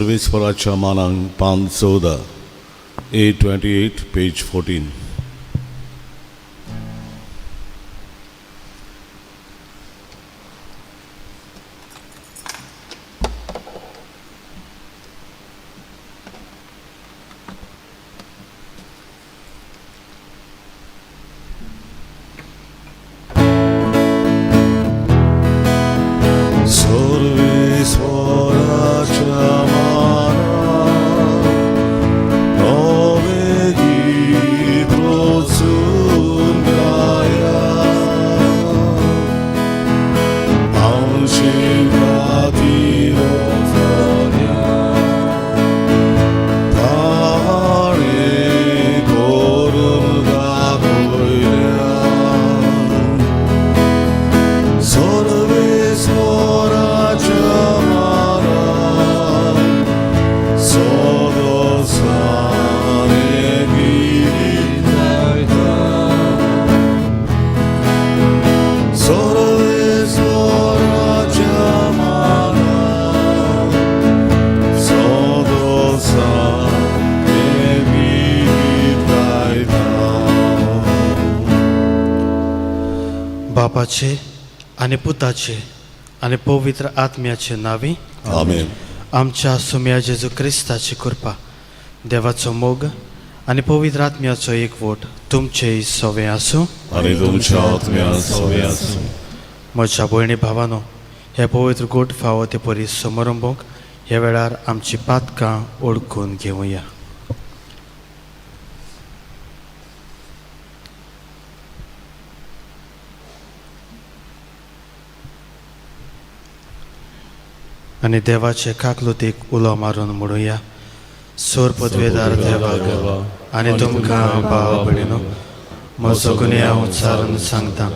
सर्वेस्वराच्या मानांक 514 A28 page 14. बापाचे आणि पुताचे आणि पवित्र आत्म्याचे नावी आमेन. आमच्या सुम्या जेजू क्रिस्ताची कृपा, देवाचो मोग आणि पवित्र आत्म्याचो एकवट तुमचे सवे आसूं आणि तुमच्या आत्म्या सवे आसूं. म्हज्या भयणी भावानो, हे पवित्र गोड फावो ते परी समारंभाक ह्या वेळार आमची पातकां ओळखून घेवया. आणि देवाचे काकलुतीक उलो मारून म्हणुया. सोर पदवेदार देवाक आनी तुमकां भाव भयणीनो, म्हजो गुन्हे हांव उच्चारून सांगता.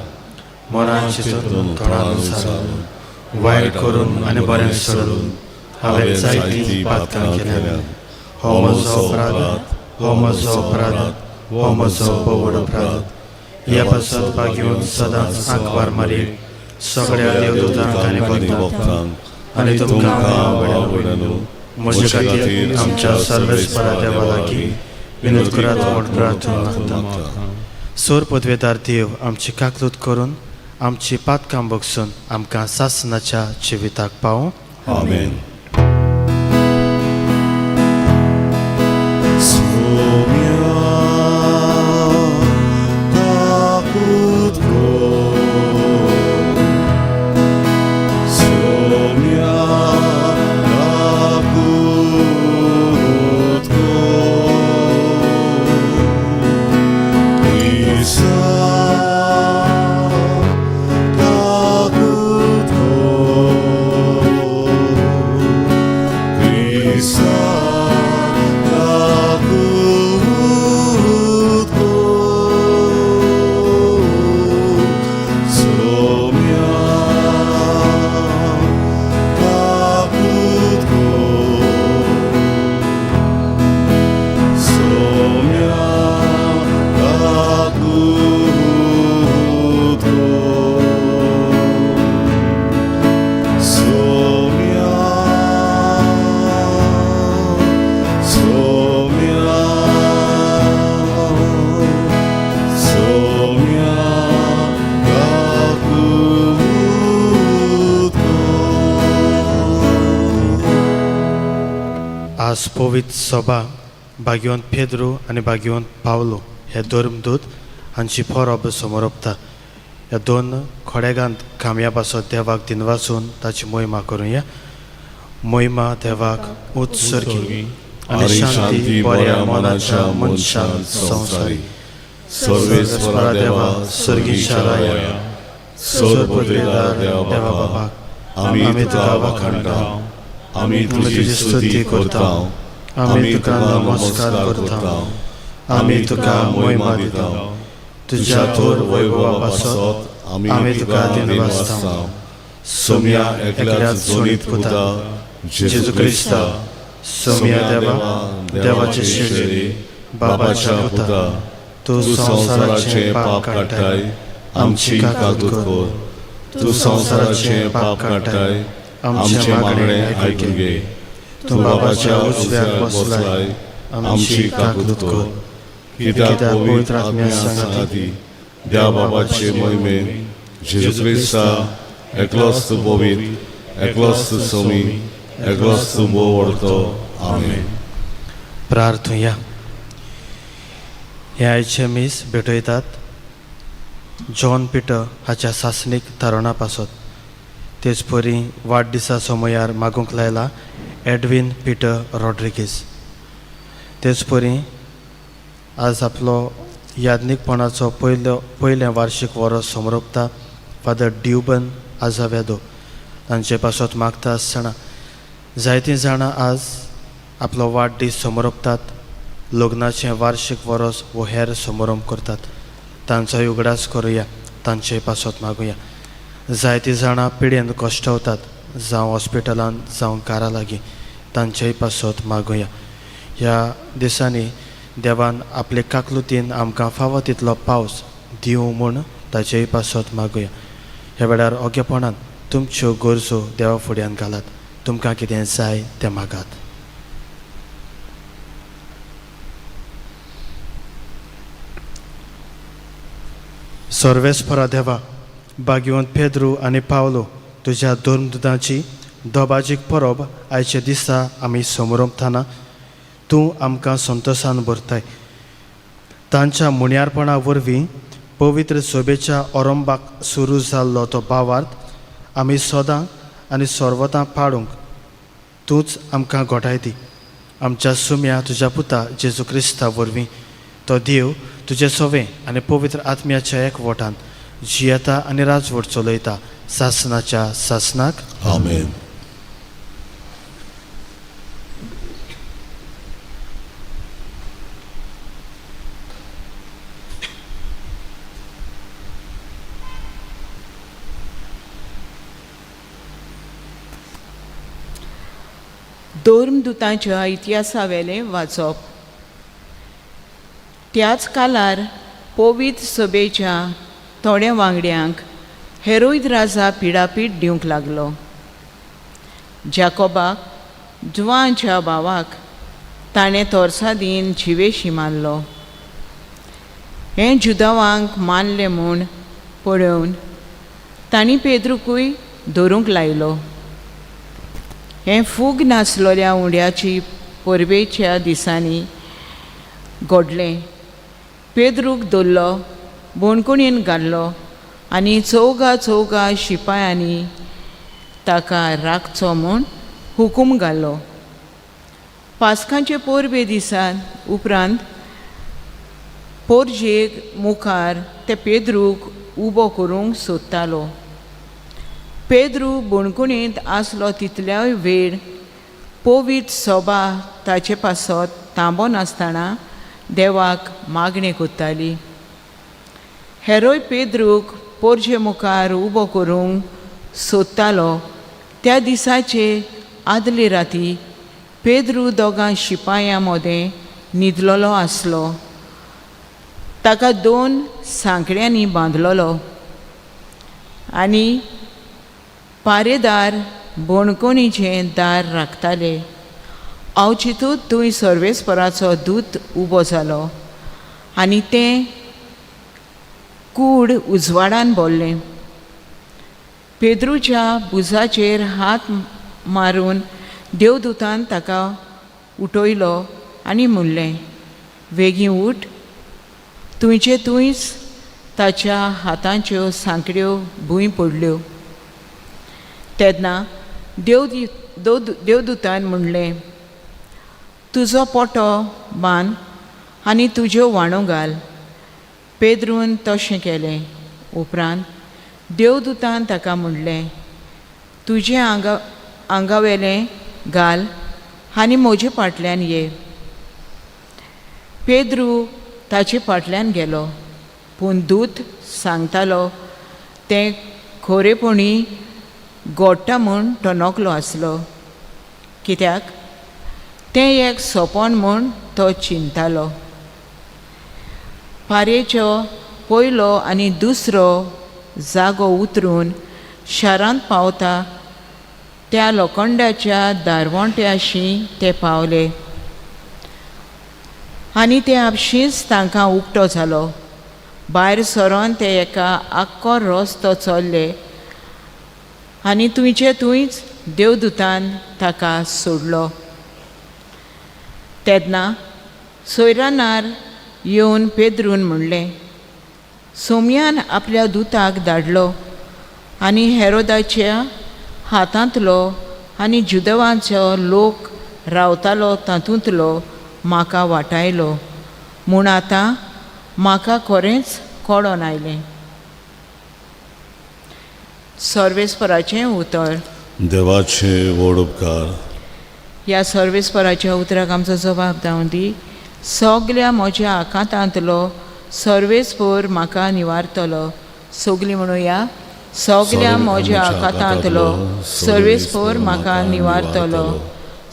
मनान चिंतून तोंडान उच्चारून वायट करून आनी बरें सोडून हांवें जायतीं पातकां केल्यात. हो म्हजो अपराध, हो म्हजो अपराध, हो म्हजो पवड अपराध. ह्या पसत घेवन सदांच आंकवार मारी सगळ्या देवदूतांक आनी भक्तांक आणि तुमकां भाव भयणीनो, म्हजे खातीर आमच्या सर्वेस्परा देवा लागीं विनोद करात म्हूण प्रार्थना मागता. सोर पदवेदार देव आमची काकलूत करून आमची पातकां बगसून आमकां सासणाच्या जिविताक पावो. आमेन. आज पवित्र सभा भाग्यवंत पेद्रो आनी भाग्यवंत पावलो हे धर्मदूत हांची परब समोर ओंपता. ह्या दोन खोडेगांत कामयाब आसत देवाक दिन वाचून ताची महिमा करुया. महिमा देवाक उत्सर्गी आनी शांती बऱ्या मनाच्या मनशांत संवसारी. सर्वेस्परा देवा सर्गीच्या राया, सोर पदवेदार देवा बाबाक आमी तुका वखाणटा. आमी तुजी स्तुती करता. आमी तुका नमस्कार करता. आमी तुका महिमा दिता. तुज्या थोर वैभवा पासत आमी तुका दिन वाचता. सोम्या एकल्याच जोडीत पुता जेजू क्रिस्ता, सोम्या देवा देवाचे शेजरी बाबाच्या पुता, तूं संसाराचे पाप काडटाय आमची काकूत कर. तूं संसाराचे पाप काडटाय आमचे मागणे आयकून घे. तूं बाबाच्या उजव्याक बसलाय, आमची काकूत कर. कित्याक पवित्र आत्म्या सांगाती त्या बाबाचे मोहिमेन जेजू क्रिस्ता एकलोच तूं पवित्र, एकलोच तूं सोमी, एकलोच तूं बोव व्हरतो. आमेन. प्रार्थुया. हे आयचे मीस भेटयतात जॉन पिटर हाच्या सासणीक तारणा पासत. तेच परी वाडदिसा समयार मागूंक लायला एडविन पिटर रॉड्रिगीस. तेच परी आज आपलो यादनीकपणाचो पयलें वार्षिक वरस समरोपता फादर ड्युबन आझावेदो तांचे पासत मागता आसतना जायतीं जाणां आज आपलो वाडदीस समरोपतात, लग्नाचें वार्षिक वरस वो हेर समारंभ करतात. तांचोय उगडास करुया, तांचे पासत मागुया. जायतीं जाणां पिड्येंत कश्टवतात, जावं हॉस्पिटलांत जावं कारा लागीं, तांचेय पासत मागुया. ह्या दिसांनी देवान आपले काकलुतीन आमकां फावो तितलो पावस दिवं म्हूण ताचेय पासत मागुया. ह्या वेळार ओगेपणान तुमच्यो गरजो देवा फुड्यान घालात. तुमकां कितें जाय तें मागात. सर्वेस्परा देवा, भाग्यवंत पेद्रू आनी पावलो तुज्या धर्मदुतांची दोबाजीक परब आयचे दिसा आमी समरंभतना तूं आमकां संतोशान भरताय. तांच्या मुण्यारपणा वरवीं पवित्र सोबेच्या औरंबाक सुरू जाल्लो तो भावार्थ आमी सदां आनी सर्वतां पाळूंक तूंच आमकां घोटाय दी. आमच्या सुम्या तुज्या पुता जेजू क्रिस्ता वरवीं तो देव तुजे सोवे आनी पवित्र आत्म्याच्या एकवटान जियेता आनी राजवट चलयता सासनाच्या सासनाक. आमेन. धर्मदुतांच्या इतिहासावेलें वाचप. त्याच कालार पवित्र सभेच्या थोड्या वांगड्यांक हेरोद राजा पिडापीड दिवंक लागलो. जाकोबाक जुवांच्या भावाक ताणें तोर्सादीन जिवेशी मारलो. हें जुदावांक मारलें म्हूण पळोवन तांणी पेद्रूकूय धरूंक लायलो. हें फूग नासलोल्या उंड्याची परबेच्या दिसांनी घडलें. पेद्रूक धरलो, बोणकुणीन घाल्लो आनी चौगा शिपायांनी ताका राखचो म्हूण हुकूम घालो. पास्काचे परबे दिसान उपरांत पोरजेक मुखार ते पेद्रूक उबो करूंक सोदतालो. पेद्रू बोणकुणींत आसलो तितल्याय वेळ पवित्र सभा ताचे पासत थांबो नासतना देवाक मागणें कोत्ताली. हेरोय पेद्रूक पोरजे मुखार उबो करूंक सोदतालो त्या दिसाचे आदले राती पेद्रू दोगां शिपायां मदें न्हिदलोलो आसलो. ताका 2 सांकड्यांनी बांदलोलो आनी पारेदार बोणकुणीचें दार राखताले. अवचितूच थंय सर्वेस्पराचो दूत उबो जालो आनी तें कूड उजवाडान भरलें. पेद्रूच्या भुजाचेर हात मारून देवदूतान ताका उठयलो आनी म्हणलें, वेगीं उठ. तुंयचे थंयच ताच्या हातांच्यो सांकड्यो भूंय पडल्यो. तेन्ना देवदूतान म्हणलें, तुजो पोटो बांद आनी तुज्यो वाणो घाल. पेद्रून तशें केलें. उपरांत देवदूतान ताका म्हणलें, तुजें आंगावेलें घाल आनी म्हजे फाटल्यान ये. पेद्रू ताचे फाटल्यान गेलो, पूण दूत सांगतालो तें खरेपणी घोडटा म्हूण तो नकलो आसलो. कित्याक तें एक सोपण म्हूण तो चिंतालो. पारेचो पयलो आनी दुसरो जागो उतरून शारांत पावता त्या लोखंडाच्या दारवंट्याशी ते पावले आनी ते आपशींच तांकां उक्तो जालो. भायर सरोन ते एका आख्खो रस्तो चल्ले आनी थंयच देवदूतान ताका सोडलो. तेन्ना सोयरानार येवन पेद्रून म्हणलें, सोमयान आपल्या दुताक धाडलो आनी हेरोदाच्या हातांतलो आनी जुदवांचो लोक रावतालो तातूंतलो म्हाका वाटायलो म्हूण आतां म्हाका खरेंच कळोन आयलें. सर्वेस्पराचें उतर. देवाचे व्हड उपकार. ह्या सर्वेस्पराच्या उतराक आमचो जबाब जावन दी. सगल्या म्हज्या आकांतांतलो सर्वेस्पर म्हाका निवारतलो. सगलीं म्हणुया, सगल्या म्हज्या आकांतांतलो सर्वेस्पर म्हाका निवारतलो.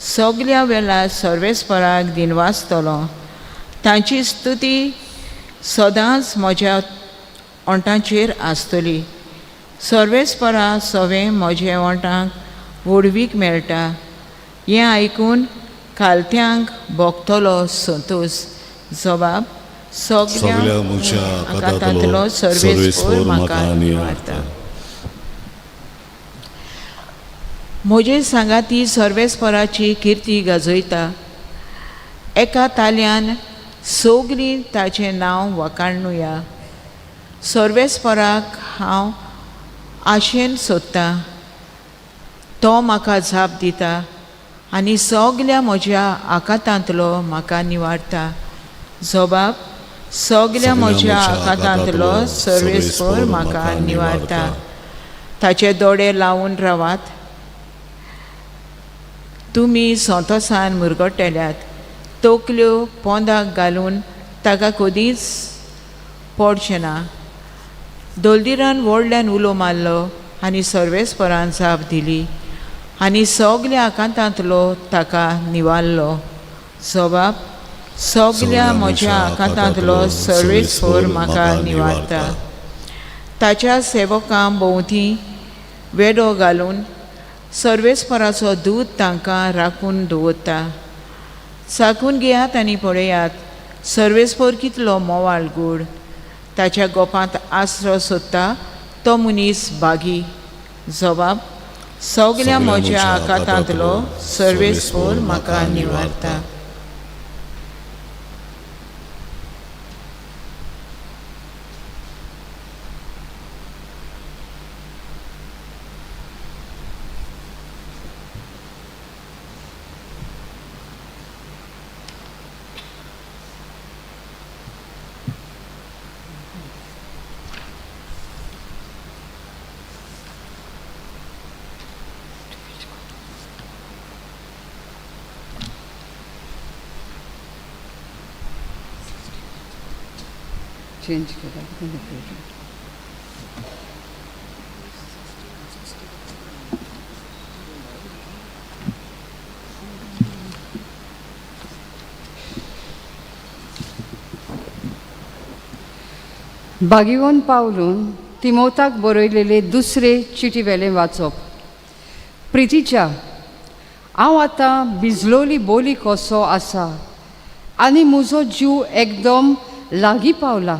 सगल्या वेळा सर्वेस्पराक दिनवासतलो. तांची स्तुती सदांच म्हज्या ओंठांचेर आसतली. सर्वेस्परा सवें म्हज्या ओंठांक व्हडवीक मेळटा. हें आयकून कालत्यांक भोगतलो संतोश. जबाब, सगल्या म्हज्या आकांतांतलो सर्वेस्पर म्हाका निवारता. म्हजे सांगाती सर्वेस्पराची किर्ती गाजयता. एका ताल्यान सगलीं ताचें नांव वखाणुया. सर्वेस्पराक हांव आशेन सोदतां. तो म्हाका जाप दिता आनी सगल्या म्हज्या आकांतांतलो म्हाका निवारता. जबाब, सगल्या म्हज्या आकांतांतलो सर्वेस्पर म्हाका निवारता. ताचे दोळे लावून रावात. तुमी संतोसान मुरगोट्टेल्यात. तोकल्यो पोंदाक घालून ताका कदींच पडचें ना. दोलदिरान व्हडल्यान उलो मारलो आनी सर्वेस्परान जाप दिली आनी सगल्या आकांतांतलो ताका निवारलो. जबाब, सगल्या म्हज्या आकांतांतलो सर्वेस्पर म्हाका निवारता. ताच्या सेवकां भोंवती वेडो घालून सर्वेस्पराचो दूत तांकां राखून दवरता. साकून घेयात आनी पळयात, सर्वेस्पर कितलो मोवाळ गूढ. ताच्या गोपांत आसरो सोदता तो मनीस बागी. जबाब, सगल्या म्हज्या आकांतांतलो सर्वेस्पर म्हाका निवारता. चेंज केला. बागिवोन पावलून तिमोथाक बरयलेले दुसरे चिटी वेलें वाचप. प्रितीच्या, हांव आतां भिजलोली बोली कसो आसा आनी म्हजो जीव एकदम लागीं पावला.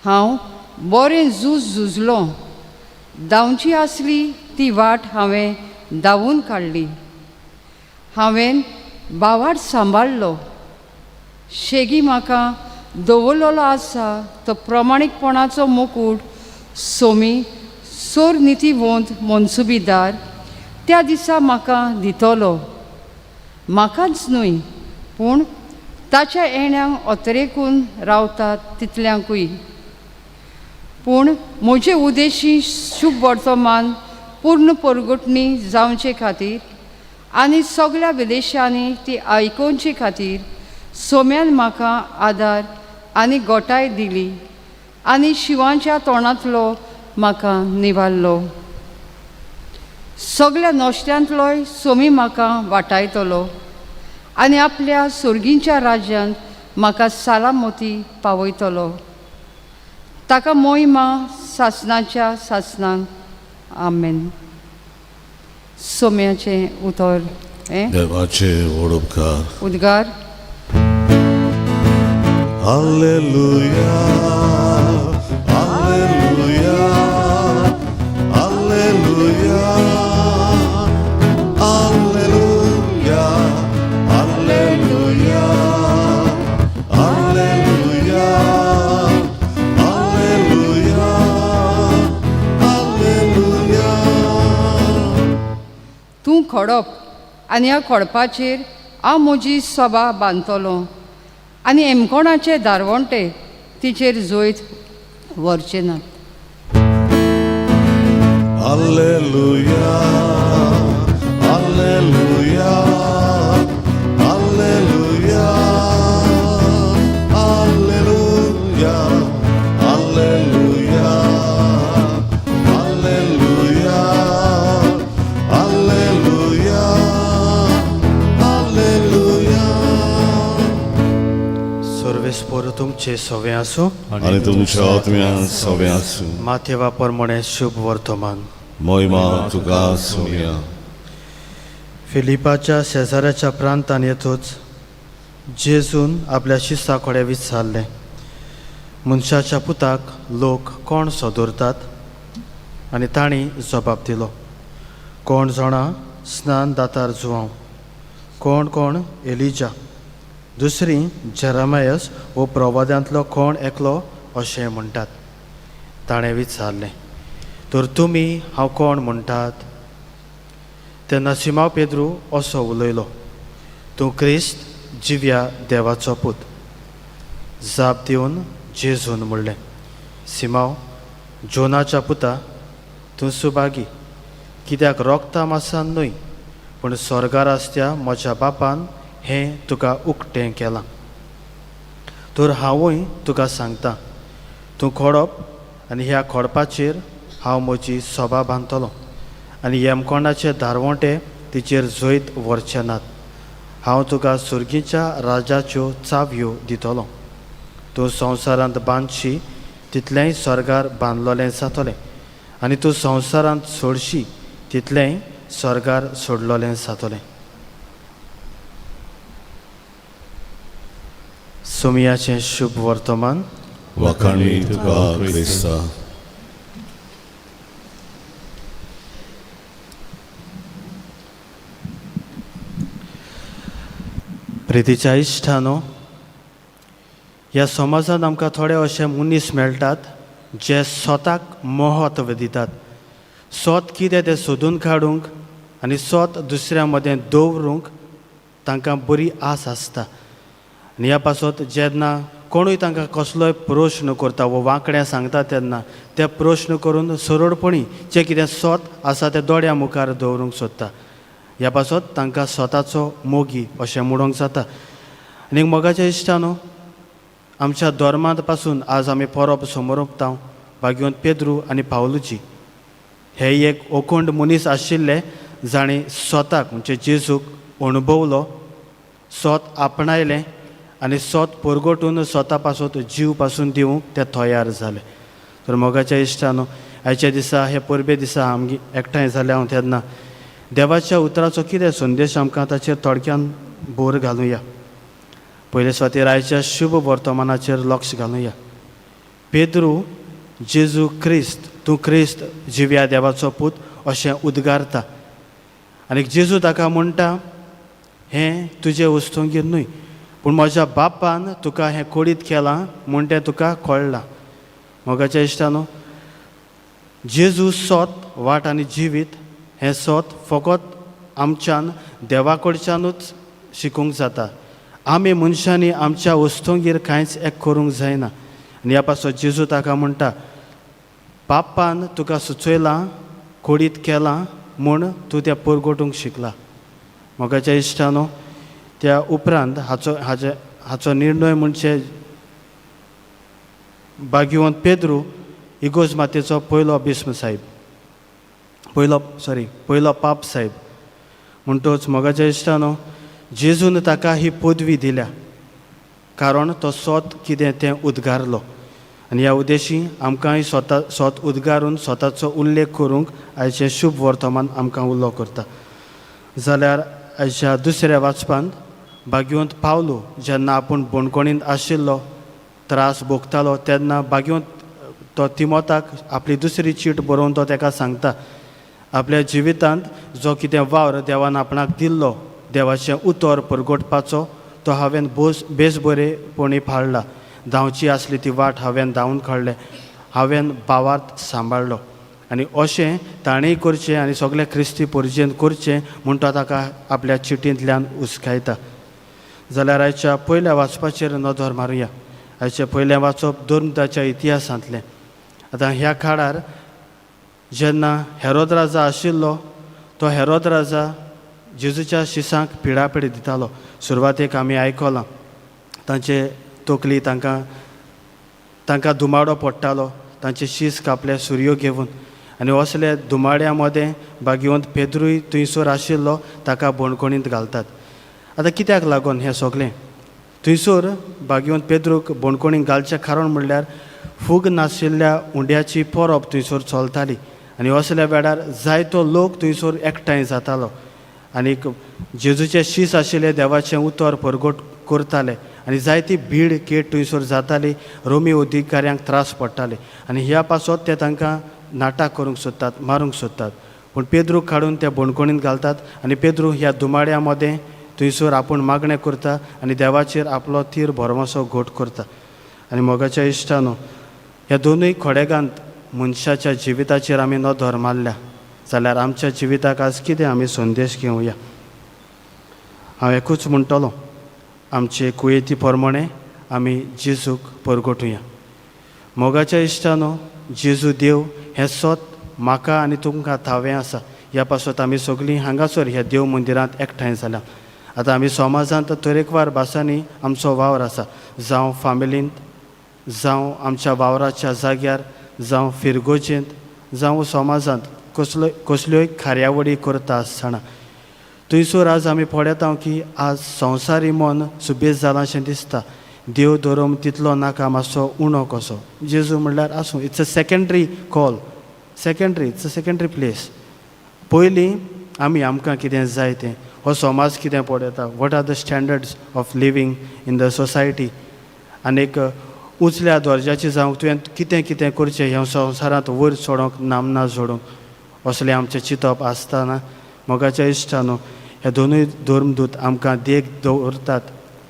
हांव बरें झुजलों. धांवची आसली ती वाट हांवें धांवून काडली. हांवें बावाड सांबाळलो. शेगी म्हाका दवरलेलो आसा तो प्रमाणीकपणाचो मुकूट सोमी सोर नितीवंत मनसुबीदार त्या दिसा म्हाका दितलो. म्हाकाच न्हय पूण ताच्या येण्याक अतरेकून रावतात तितल्यांकूय. पूण म्हजे उदेशी शुभ वर्तमान पूर्ण परगटणी जावचे खातीर आनी सगळ्या विदेशांनी ती आयकोवचे खातीर सोम्यान म्हाका आदार आनी गोटाय दिली आनी शिवांच्या तोंडांतलो म्हाका निवारलो. सगळ्या नश्ट्यांतलोय सोमी म्हाका वाटायतलो आनी आपल्या सुर्गींच्या राज्यांत म्हाका सालामती पावयतलो. ताका मोहिमा सासनाच्या सासनांक. आमेन. सोम्याचें उतर हें देवाचे व्हड उपकार. उद्गार. Hallelujah hallelujah hallelujah hallelujah hallelujah hallelujah hallelujah hallelujah. तूं खडप आनी ह्या खडपाचेर हांव म्हजी सभा बांदतलों आनी एमकोणाचे दारवंटे तिचेर जोयत व्हरचे नात. Hallelujah hallelujah hallelujah hallelujah hallelujah hallelujah hallelujah hallelujah. सर्वेस्पर तुमचे सवे आसूं. आनी तुमच्या आत्म्यान सवें आसूं. माथेवा प्रमाणे शुभ वर्तमान. मोहिमा तुका सोम्या. फिलिपाच्या शेजाऱ्याच्या प्रांतान येतूच जेजून आपल्या शिस्सा कडेन विचारलें, मनशाच्या पुताक लोक कोण सोदुरतात? आनी तांणी जबाब दिलो, कोण जाणा स्नान दातार जुवांव, कोण कोण एलिजा, दुसरी जेरमायस वो प्रवाद्यांतलो कोण एकलो अशें म्हणटात. ताणें विचारलें, तर तुमी हांव कोण म्हणटात? तेन्ना सिमांव पेद्रू असो उलयलो, तूं क्रिस्त जिव्या देवाचो पूत. जाप दिवन जेजून म्हणलें, सिमांव जोनाच्या पुता, तूं सुभागी, कित्याक रोगता मासान न्हय पूण स्वर्गार आसत्या म्हज्या बापान हें तुका उक्तें केलां. तर हांवूय तुका सांगतां, तूं खडप आनी ह्या खडपाचेर हांव म्हजी सभा बांदतलों आनी येमकोणाचे दारवंटे तिचेर जोयत व्हरचे नात. हांव तुका सुर्गीच्या राजाच्यो चावयो दितलों. तूं संवसारांत बांदशी तितलेंय स्वर्गार बांदलोलें जातलें आनी तूं संवसारांत सोडशी तितलेंय स्वर्गार सोडलोलें जातलें. सोमयाचें शुभ वर्तमान. वखाणी तुका क्रिस्ता. प्रितीच्या इश्टानो, ह्या समाजांत आमकां थोडे अशे मनीस मेळटात जे स्वताक महत्व दितात. स्वत कितें तें सोदून काडूंक आनी स्वत दुसऱ्या मदें दवरूंक तांकां बरी आस आसता. आनी ह्या पासत जेन्ना कोणूय तांकां कसलोय प्रश्न करता वो वांकड्या सांगता तेन्ना ते प्रश्न करून सरळपणी जें कितें स्वत आसा तें दोळ्या मुखार दवरूंक सोदता. ह्या पासत तांकां स्वताचो मोगी अशें म्हणूंक जाता. आनी मोगाच्या इश्टानो, आमच्या धर्मांत पासून आज आमी परब समोरतांव भाग्यवंत पेद्रू आनी पावलूची. हे एक अखंड मनीस आशिल्ले जाणें स्वताक म्हणजे जेजूक अणभवलो, स्वत आपणायलें आनी स्वत परगटून स्वता पासून जीव पासून दिवंक ते तयार जाले. तर मोगाच्या इश्टानो, आयच्या दिसा हे परबे दिसा आमगे एकठांय जाले हांव तेन्ना देवाच्या उतराचो कितें संदेश आमकां ताचेर थोडक्यान भर घालुया. पयले स्वातीर आयच्या शुभ वर्तमानाचेर लक्ष घालुया. पेद्रू जेजू क्रिस्त, तूं क्रिस्त जिव्या देवाचो पूत अशें उद्गारता आनी जेजू ताका म्हणटा, हें तुजे वस्तूंगेर न्हय पूण म्हज्या बापान तुका हें कोडीत केलां म्हूण तें तुका कळ्ळां. मोगाच्या इश्टानो, जेजू सोत वाट आनी जिवीत हें सोत फकत आमच्यान देवा कडच्यानूच शिकूंक जाता. आमी मनशांनी आमच्या वस्तूंगेर कांयच एक करूंक जायना. आनी ह्या पासत जेजू ताका म्हणटा, बापान तुका सुचयलां, कोडीत केलां म्हूण तूं तें परगटूंक शिकला. मोगाच्या इश्टानो, त्या उपरांत हाचो निर्णय म्हणजे भाग्यवंत पेद्रू इगोज मातेचो पयलो बिस्म साहेब, पयलो पाप साहेब म्हणटच मोगाच्या इश्टानो, जेजून ताका ही पदवी दिल्या कारण तो स्वत कितें तें उद्गारलो. आनी ह्या उद्देशी आमकांय स्वत उद्गारून स्वताचो उल्लेख करूंक आयचें शुभ वर्तमान आमकां उलो करता. जाल्यार आयच्या दुसऱ्या वाचपांत भाग्यवंत पावलो जेन्ना आपूण बोणकोणींत आशिल्लो त्रास भोगतालो तेन्ना भाग्यवंत तो तिमोथाक आपली दुसरी चीट बरोवन तो ताका सांगता आपल्या जिवितांत जो कितें वावर देवान आपणाक दिल्लो देवाचें उतर परगटपाचो तो हांवें बेसबरेपणी पाळला. धांवची आसली ती वाट हांवें धांवन काडलें, हांवें भावार्थ सांबाळ्ळो. आनी अशें ताणेंय करचें आनी सगळे क्रिस्ती परिजेन करचें म्हूण तो ताका आपल्या चिटींतल्यान उस्कायता. जाल्यार आयच्या पयल्या वाचपाचेर नदर मारुया. आयचें पयलें वाचप धर्मदाच्या इतिहासांतलें. आतां ह्या काळार जेन्ना हेरोद राजा आशिल्लो तो हेरोद राजा जेजूच्या शिसांक पिडापीड दितालो. सुरवातेक आमी आयकलां तांचे तकली तांकां दुमाडो पडटालो, तांचे शीस कापले सुरयो घेवन. आनी असले दुमाड्या मदें भाग्यवंत पेद्रूय थंयसर आशिल्लो ताका बोणकोणींत घालतात. आतां कित्याक लागून हें सगळें? थंयसर भाग्यवंत पेद्रूक बोणकोणींत घालचें कारण म्हणल्यार फूग नाशिल्ल्या उंड्याची परब थंयसर चलताली. आनी असल्या वेळार जायतो लोक थंयसर एकठांय जातालो आनी जेजूचे शीस आशिल्ले देवाचें उतर परगट करताले. आनी जायती भीड केट थंयसर जाताली. रोमी अधिकाऱ्यांक त्रास पडटाले आनी ह्या पासत ते तांकां नाटक करूंक सोदतात, मारूंक सोदतात. पूण पेद्रूक काडून ते बोणकोणींत घालतात आनी पेद्रू ह्या दुमाड्या मदें थंयसर आपूण मागणें करता आनी देवाचेर आपलो तीर भरमासो घोट करता. आनी मोगाच्या इश्टानो ह्या दोनूय खोडेगांत मनशाच्या जिविताचेर आमी नदर मारल्या जाल्यार आमच्या जिविताक आज कितें आमी संदेश घेवया? हांव एकूच म्हणटलों, आमचे कुयेती प्रमाणे आमी जेजूक परगटुया. मोगाच्या इश्टानो जेजू देव हें स्वत म्हाका आनी तुमकां थावें आसा. ह्या पासत आमी सगळीं हांगासर ह्या देव मंदिरांत एकठांय जाल्या. आतां आमी समाजांत तरेकवार भासांनी आमचो वावर आसा, जावं फामिलींत, जावं आमच्या वावराच्या जाग्यार, जावं फिरगोजेंत, जावं समाजांत कसल्योय कार्यावळी करता आसतना. थंयसर आज आमी पळयता की आज संवसारी मन सुबेज जालां अशें दिसता. देव धर्म तितलो नाका, मातसो उणो कसो. जेजू म्हणल्यार आसूं, it's a secondary call, it's a secondary place. पयलीं आमी आमकां कितें जाय तें, हो समाज कितें पळयता, what are the standards of living in the society. आनीक उंचल्या दर्ज्याची जावं तुवें कितें कितें करचें ह्या संवसारांत वयर चडोवंक नामना जोडूंक असलें आमचें चिंतप आसतना मोगाच्या इश्टानो हे दोनूय धर्मदूत आमकां देख दवरतात.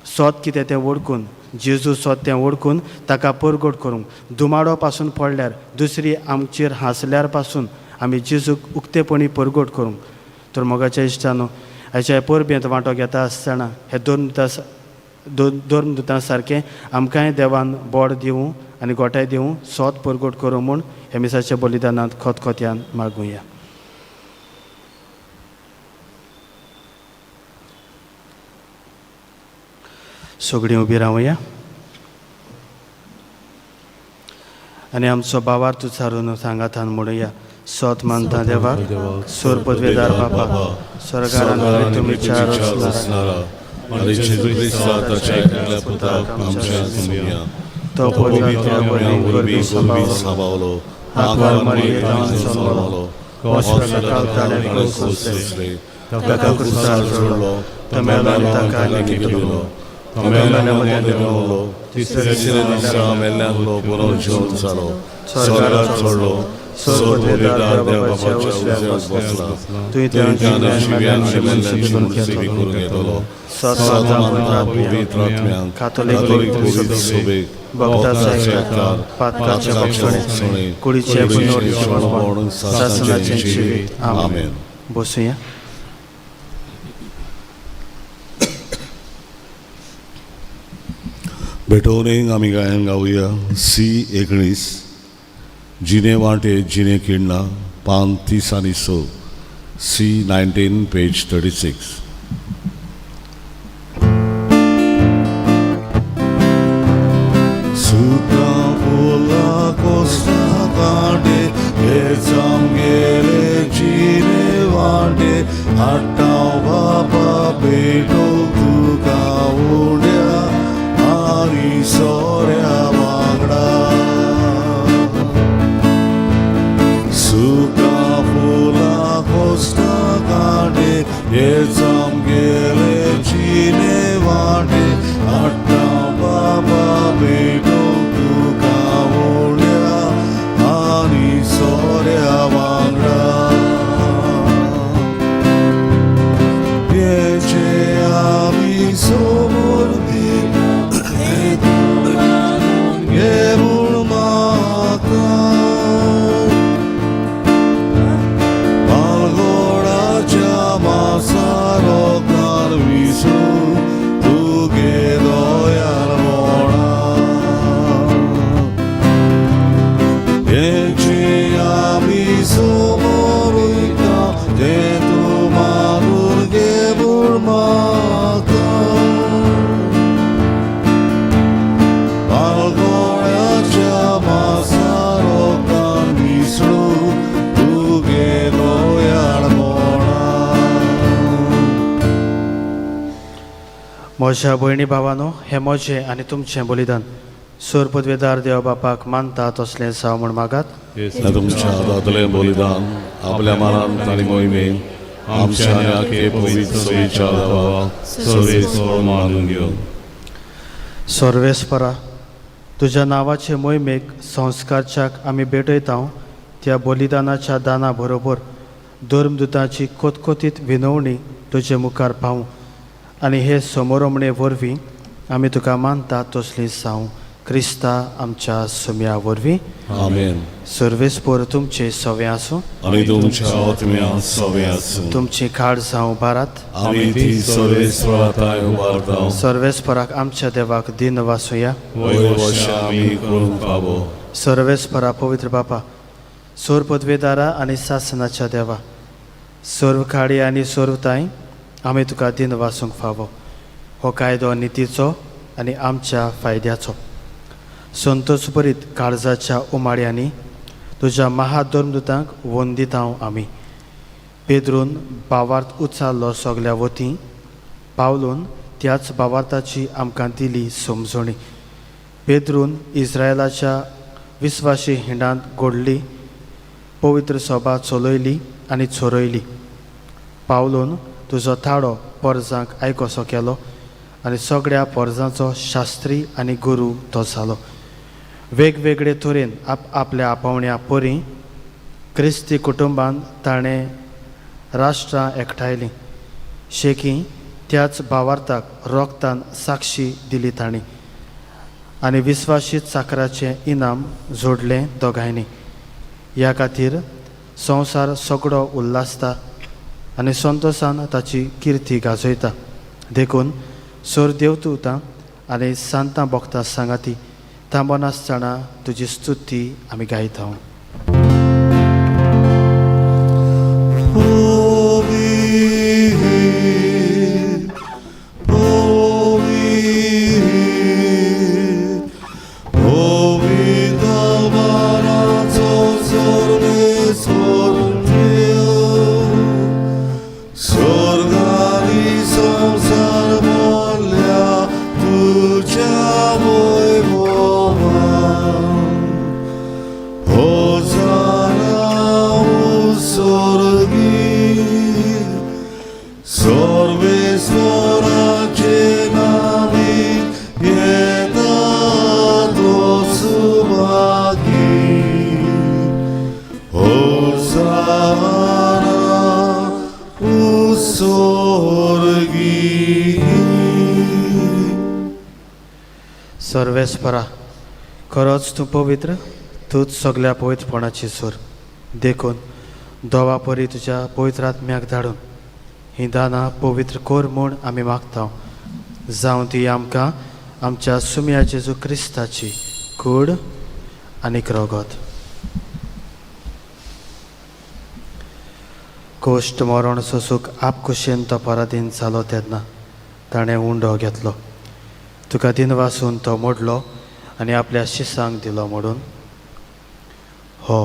स्वत कितें तें वळखून, जेजू स्वत तें वळखून ताका परगट करूंक. दुमाडो पासून पडल्यार, दुसरी आमचेर हांसल्यार पासून आमी जेजूक उक्तेपणी परगट करूंक. तर मोगाच्या इश्टानो हाच्या परबेंत वांटो घेता आसतना हे धर्मदुतां सारकें आमकांय देवान बोड दिवं आनी गोठाय दिवं, स्वत परगट करूं म्हूण हे मिसाच्या बलिदानांत खोतखोत्यान मागुया. सगळीं उबी रावया आनी आमचो भावार्थ उच्चारून सांगातान म्हणुया. स्वत मानता देवाक, सोर पदवेदार बापा, स्वर्गार तुमी चार असणारा, आनी जेजू क्रिस्ता ताच्या एकल्या पुताक आमच्या सुमिया, तो पवित्र वरवीं साबावलो, आकार मारयेंत साबावलो, हॉस्पिटलांत ताणें सोंसले, ताका क्रुसार जोडलो, तो मेलो ताका लेगिलो, तो मेल्यामध्ये देंवलो, तिसऱ्या दिसा मेल्ल्यांतलो बरो जीवन जालो, स्वर्गाक चडलो, सोर पदवेदार देवाच्या उजव्याक बसला, तुवें त्या शिव्यान मेल्ल्यांची सेवी करून घेतलो. पवित्र आत्म्यान कातोलीक सोबेक भक्तांचे एककार, पातकाचे भक्षणे, कुडीचे पुनर्जीवन, सासणाचे जिवीत. आमेन. बसूया. बेटोवनेक आमी गायन गावया. C19 जिने वाटे जिने किडना, पान 30 आनी 6. C19 page 36. Sutra pola costa काटे हे जामगेले जिने वाटे, हाटाव बाबा बेटो तुका उड्या आनी सोऱ्या वांगडा. येचम गेले चिने वाटे आट्टा बाबा बेटो तुका ओळ्या आणि सोऱ्या वांगडा येचे आमी समोर ये मूळ माता पालगोडाच्या मासारो कारविसू तुगे दोयार मोडा येचे आमी समोर वयता ते तू मारून गे मूळ माता पालगोडाच्या मासारो कारविसू तुगे दोयार मोडा म्हज्या भयणी भावानो, हे म्हजें आनी तुमचें बलिदान सोर पदवेदार देव बापाक मानता तसलें जावं म्हूण मागात. हे तुमच्या दादलें बलिदान आपल्या मनांत आनी मोहिमेन आमच्या आनी आखे पवित्र सोयीच्या देवा सर्वेस्वर मानून घेवन सर्वेस्परा, तुज्या नांवाचे मोहिमेक संस्कारच्याक आमी भेटयता. त्या बलिदानाच्या दाना बरोबर धर्मदुतांची कोतकोतीत विनवणी तुजे मुखार पावूं आनी हे समोरमणे वरवीं आमी तुका मानता तसलीं जावं क्रिस्ता आमच्या सुम्या वरवीं. आमेन. सर्वेस्पर तुमचे सवे आसूं. आनी तुमच्या आत्म्या सवे आसूं. तुमची खाड जावं बारात. आमी ती सर्वेस्वराताय उबारता. सर्वेस्पराक आमच्या देवाक दिन वासुया. वैवशा आमी करूंक पावो. सर्वेस्परा पवित्र बापा, सोर पदवेदारा आनी सासनाच्या देवा, सर्व खाडी आनी सर्वताय आमी तुका दिन वासूंक फावो. हो कायदो नितीचो आनी आमच्या फायद्याचो. संतोश भरीत काळजाच्या उमाळ्यांनी तुज्या महाधर्मदुतांक वंदीत हांव आमी. पेद्रून भावार्थ उचाल्लो सगल्या वतीं पावलून त्याच भावार्थाची आमकां दिली समजणी. पेद्रून इस्रायलाच्या विस्वासी हिंडांत घोडली पवित्र सभा चलयली आनी चोरयली. पावलून तुजो थाडो परजांक आयकोसो केलो आनी सगळ्या परजांचो शास्त्री आनी गुरू तो जालो. वेगवेगळे तरेन आपल्या आपावण्या परी क्रिस्ती कुटुंबान ताणें राष्ट्रां एकठायलीं. शेकी त्याच भावार्थाक रोगतान साक्षी दिली तांणी आनी विस्वासीत साकराचें इनाम जोडलें दोगांयनी. ह्या खातीर संवसार सगळो उल्हासता आनी संतोशान ताची किर्ती गाजयता. देखून सोर देवदूतां आनी सांतां भक्तां सांगाती थांबोन आसतना तुजी स्तुती आमी गायता. सर्वेस्परा, खरोच तूं पवित्र, तूंच सगळ्या पवित्रपणाची सोर. देखून दोवा परी तुज्या पवित्र आत्म्याक धाडून ही दानां पवित्र कोर म्हूण आमी मागता. जावं ती आमकां आमच्या सुम्या जेजू क्रिस्ताची कूड आनी रगत. कोश्ट मरण सोसूंक आपकुशेन तो पराधीन जालो तेन्ना ताणें उंडो घेतलो. तुका दिन वासून तो मोडलो आनी आपल्या शिसांक दिलो म्हणून हो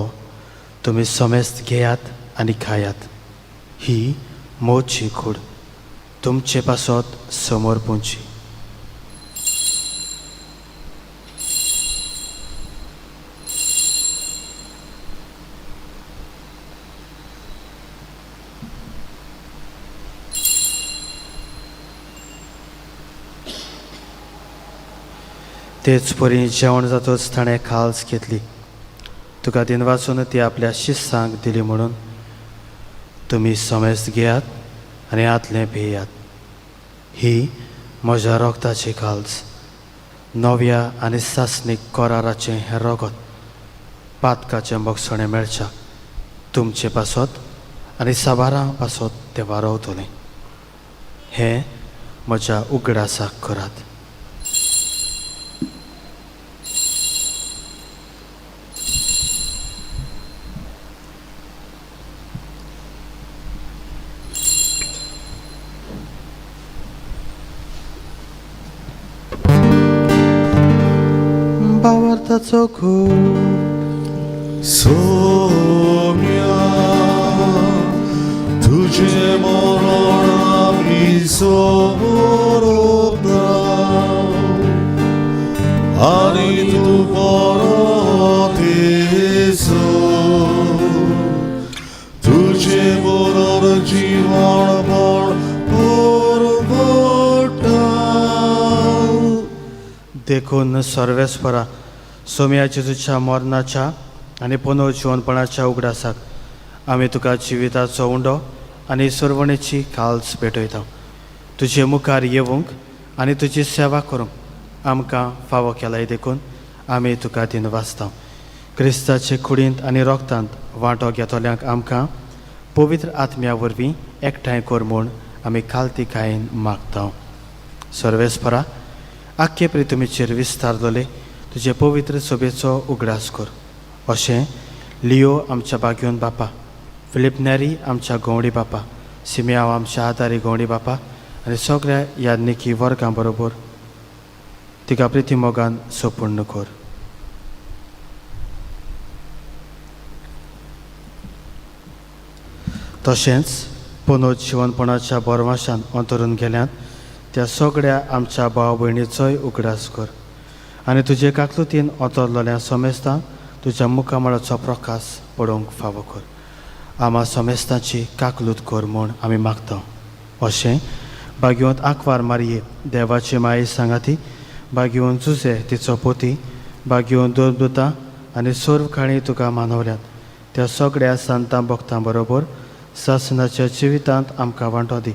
तुमी समेस्त घेयात आनी खायात. ही मोची कूड तुमचे पासत समोर पोंची. तेच परी जेवण जातोच ताणें खालस घेतली. तुका दिन वाचून ती आपल्या शिस्सांक दिली म्हणून तुमी समेस्त घेयात आनी आतलें पियात. ही म्हज्या रोगताची खालस, नव्या आनी सासणीक कराराचें हें रगत, पातकाचें मोगसणें मेळच्या तुमचे पासत आनी साबारां पासत तें वारवतलें. हें म्हज्या उगडासाक करात. भावार्थाचो खूब सोम्या तुझे मरण आमी सोबत आनी तू परत येसो तुझे बरोबर जीवनभर परवटा. देखून सर्वेस्परा सोम्या जेजूच्या मरणाच्या आनी पुनर्जीवनपणाच्या उगडासाक आमी तुका जिविताचो उंडो आनी सुरवणेची खालस भेटयता. तुजे मुखार येवंक आनी तुजी सेवा करूंक आमकां फावो केलाय देखून आमी तुका दिन वाचता. क्रिस्ताचे कुडींत आनी रोगतांत वांटो घेतल्यांक आमकां पवित्र आत्म्या वरवीं एकठांय कर म्हूण आमी खालतीकायेन मागता. सर्वेस्परा आख्खे प्रितुमेचेर विस्तार जाले तुजे पवित्र सभेचो उगडास कर. अशें लियो आमच्या बागयोन बापा, फिलिप नॅरी आमच्या गवंडी बापा, सिमियाव आमच्या आदारी गवंडी बापा आनी सगळ्या याज्ञिकी वर्गां बरोबर तिका प्रिती मोगान सोपूर्ण कर. तशेंच पुनर्जीवनपणाच्या बोरमाशान अंतरून गेल्यांत त्या सगळ्या आमच्या भाव भयणीचोय उगडास कर आनी तुजे काकलुतीन अंतरलोल्या समेस्तांक तुज्या मुखामळाचो प्रकाश पडोवंक फावो कर. आमा समेस्तांची काकलूत कर म्हूण आमी मागता. अशें बागयोंत आंकवार मारये देवाची माये सांगाती, बागयोन जुजे तिचो पोती, बागयोन दोरदुतां आनी सोर्व खाणी तुका मानवल्यात त्या सगळ्या सांतां भक्तां बरोबर सासणाच्या जिवितांत आमकां वांटो दी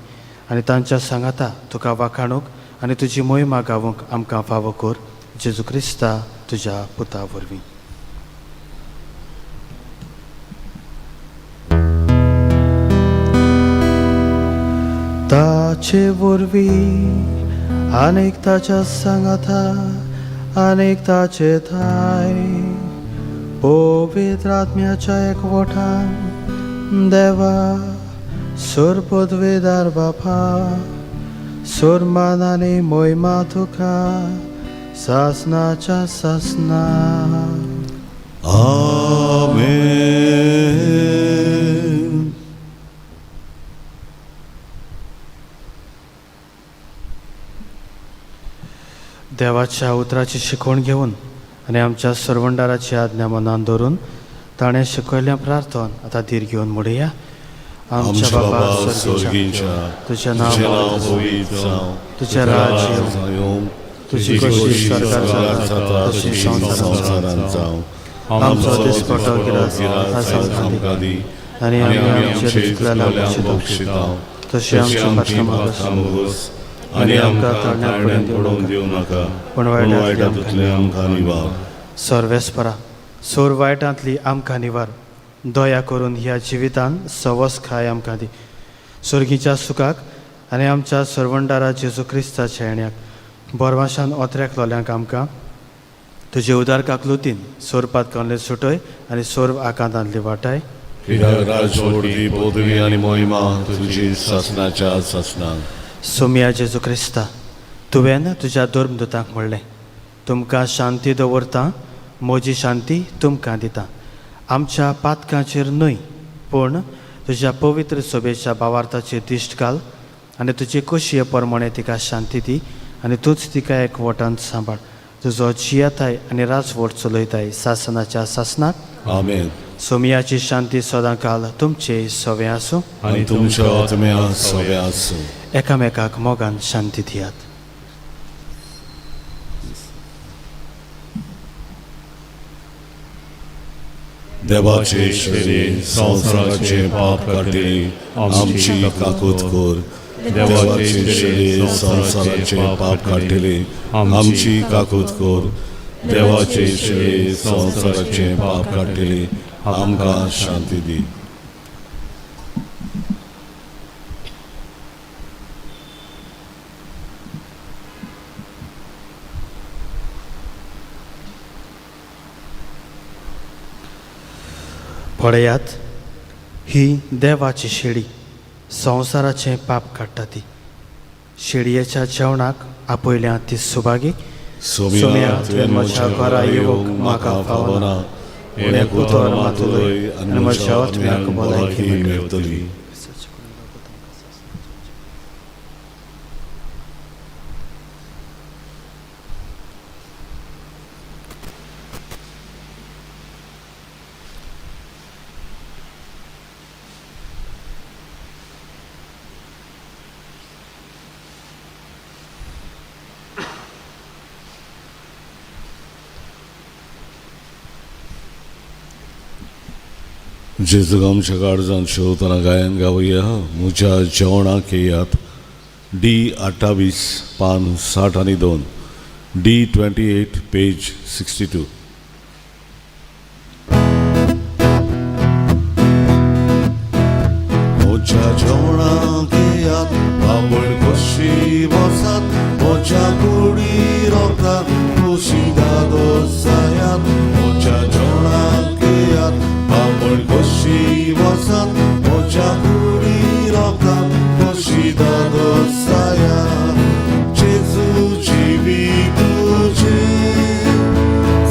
आनी तांच्या सांगाता तुका वाखाणूक आनी तुजी मोहिमा गावूंक आमकां फावो कर. जेजू क्रिस्ता तुज्या पुता वरवीं. ताचे वरवीं आनीक ताच्या सांगाता आनीक ताचे थाय पवित्र आत्म्याच्या एकवटान देवा सोर पदवेदार बापा सोरमान आनी मोहिमा तुका सासनाच्या सासना. आमेन. देवाच्या उतराची शिकवण घेवन आनी आमच्या सर्वंडाराची आज्ञा मनान दवरून ताणें शिकयल्ल्या प्रार्थन आतां धीर घेवन म्हणुया. आमच्या बाबा स्वर्गीच्या तुजें नांव पवित्र जावं, तुजें राज्य येवं, तुजी कशी सरकार जाता तशी संवसारांत जावं. आमचो दिसपट्टो गिरास आमकां दी आनी आमी आमचे दुखल्याक बक्षिता तशी आमची पातकां आनी आमकां तारण्यांत पडोवंक दिवं नाका पूण वायटांतल्यान आमकां निवार. सर्वेस्परा सोर वायटांतली आमकां निवार. दया करून ह्या जिवितान सवस खाय आमकां दी. सर्गीच्या सुखाक आनी आमच्या सर्वंडारा जेजू क्रिस्ताच्या येण्याक बोरमाशान ओत्र्याक लोल्यांक आमकां तुजे उदार काकलुतीन सोरपात कांले सुटय आनी सोर्व आकांतांतली वाटाय. कित्याक राजवटी पदवी आनी मोहिमा तुजी सासणाच्या सासणाक. सोम्या जेजू क्रिस्ता तुवें तुज्या धर्मदुतांक म्हणलें तुमकां शांती दवरता, म्हजी शांती तुमकां दिता. आमच्या पातकांचेर न्हय पूण तुज्या पवित्र सभेच्या भावार्थाचेर दिश्ट घाल आनी तुजे खोशये प्रमाणे तिका शांती दी आनी तूच तिका एकवटांत सांबाळ. तुजो जियेताय आनी राजवट चलयताय सासनाच्या सासनाक. आमेन. सोम्याची शांती सदां काल तुमचे सवे आसूं आनी तुमच्या आत्म्या सवे आसूं. एकामेकाक मोगान शांती दियात. देवाचे शरीर संसाराचे पाप काढले आमची काकूत कोर देवाचे शरीर संसाराचे पाप काढले आमची काकूत कोर देवाचे शरीर संसाराचे पाप काढले आमकां शांती दी. पळयात ही देवाची शेळी संवसाराचें पाप काडटा ती. शेळयेच्या जेवणाक आपयल्या ती सुभागी. सोम्या तुवें म्हज्या घरा येवंक म्हाका फावना. उणें उतर मातुलय आनी म्हज्या आत्म्याक भलायकी मेळटली. जेजूक आमच्या काळजांत शेवतना गायन गावया. म्हज्या जेवणाक येयात. D28 पान 62 D28 पेज 62. म्हज्या जेवणाक येयात बाबळ कशी बसात म्हज्या कुडी रोखतात कुशीदाद सायात. म्हज्या जेवणाक येयात बाबळ कशी बसात म्हज्या कुडी रोखतात कुशीदाद सायात. जेजू जिवीत तुजें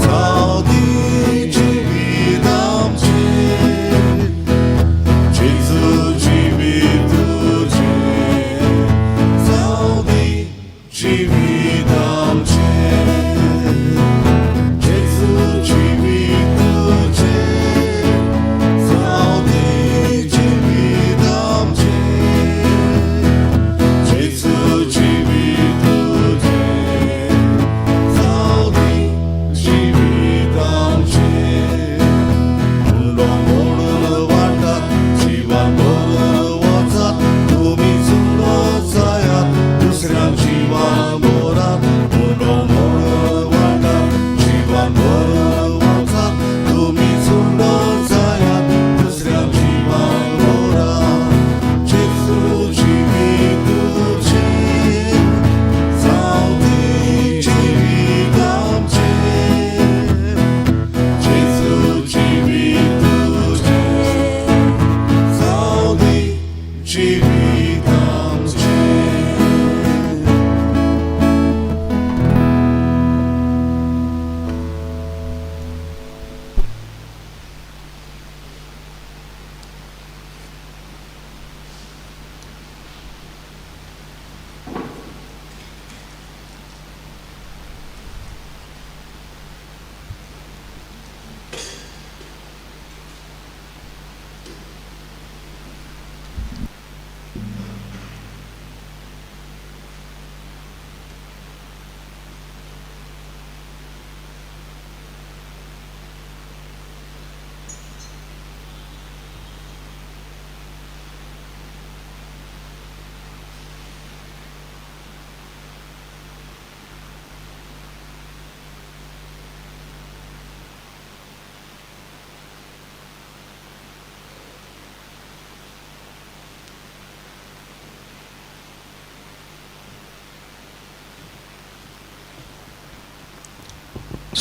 जावं दी जिवीत आमचें. जेजू जिवीत तुजें जावं दी जिवीत आमचें. जेजू जिवीत तुजें जावं दी जिवीत आमचें. जेजू जिवीत तुजें जावं दी जिवीत आमचें. मुंडो मोडून वाटात जिवान भरून वचात तुमी चुनो जायात दुसऱ्यां जिवान भरात. मुंडो मोडून वाटात जिवान भरून वचात तुमी चुनो जायात दुसऱ्यां जिवान भरात. जेजू जिवीत तुजें जावं दी जिवीत आमचें. जेजू जिवीत तुजें जावं दी जिवीत आमचें.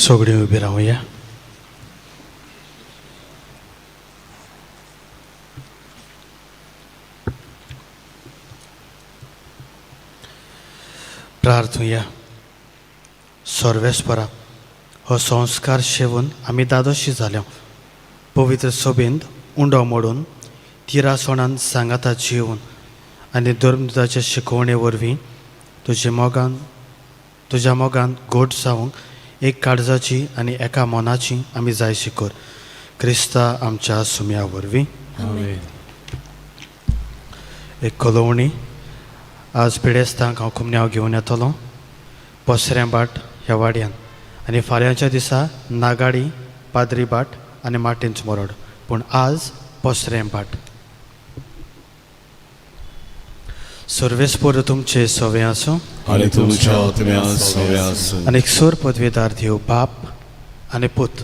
सगळीं उबी रावया. प्रार्थुया. सर्वेस्परा हो संस्कार शेवून आमी दादोशी जाल्या. पवित्र सोबींत उंडो मोडून तिरासोणान सांगाता जिवून आनी धर्मदाच्या शिकवणे वरवीं तुज्या मोगान गोड जावंक एक काळजाची आनी एका मनाची आमी जाय शिकोर. क्रिस्ता आमच्या सुम्या वरवीं. एक कलोवणी. आज पिडेस्तांक हांव कुमन्याव घेवन येतलो पसऱ्या बाट ह्या वाड्यान आनी फाल्यांच्या दिसा नागाडी पाद्री बाट आनी मार्टिन्स मोरड पूण आज पोसरें पाट. सर्वेस्पोर तुमचे सवे आसूं आनी तुमच्या आत्म्या सवे आसूं. आनी सोर पदवेदार देव बाप आनी पूत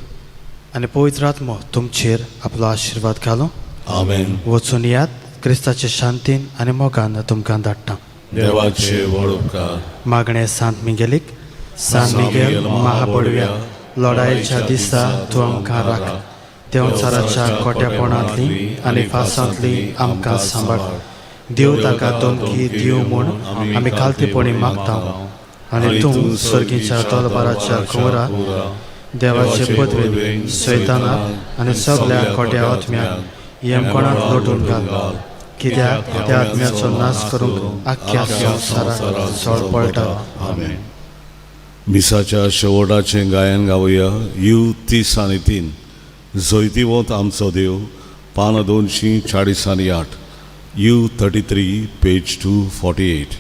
आनी पवित्र आत्मो तुमचेर आपलो आशिर्वाद घालूं. आमेन. वचून यात क्रिस्ताचे शांतीन आनी मोगान तुमकां धाडटा. देवाचे व्हड उपकार. मागणें सांत मिगेलीक. सांत मिगेल महापडव्या लढायेच्या दिसा तूं आमकां राख. देंवचाराच्या कोट्यापणांतली आनी फासांतली आमकां सांबाळ. देव ताका दोनकी दिव म्हूण आमी कालतेपणी मागता. आनी तूं सर्गीच्या तलबाराच्या कुंवरा देवाचे पदवेन सैतानाक आनी सगळ्या खोट्या आत्म्याक येमकोणाक लोटून घाल. कित्याक त्या आत्म्याचो नाश करूंक आख्ख्या संवसाराक सळ पळटा. आमेन. मिसाच्या शेवटाचें गायन गावया. यू 30 आनी 3. जैतिवंत आमचो देव पान 248. You 33 page 248.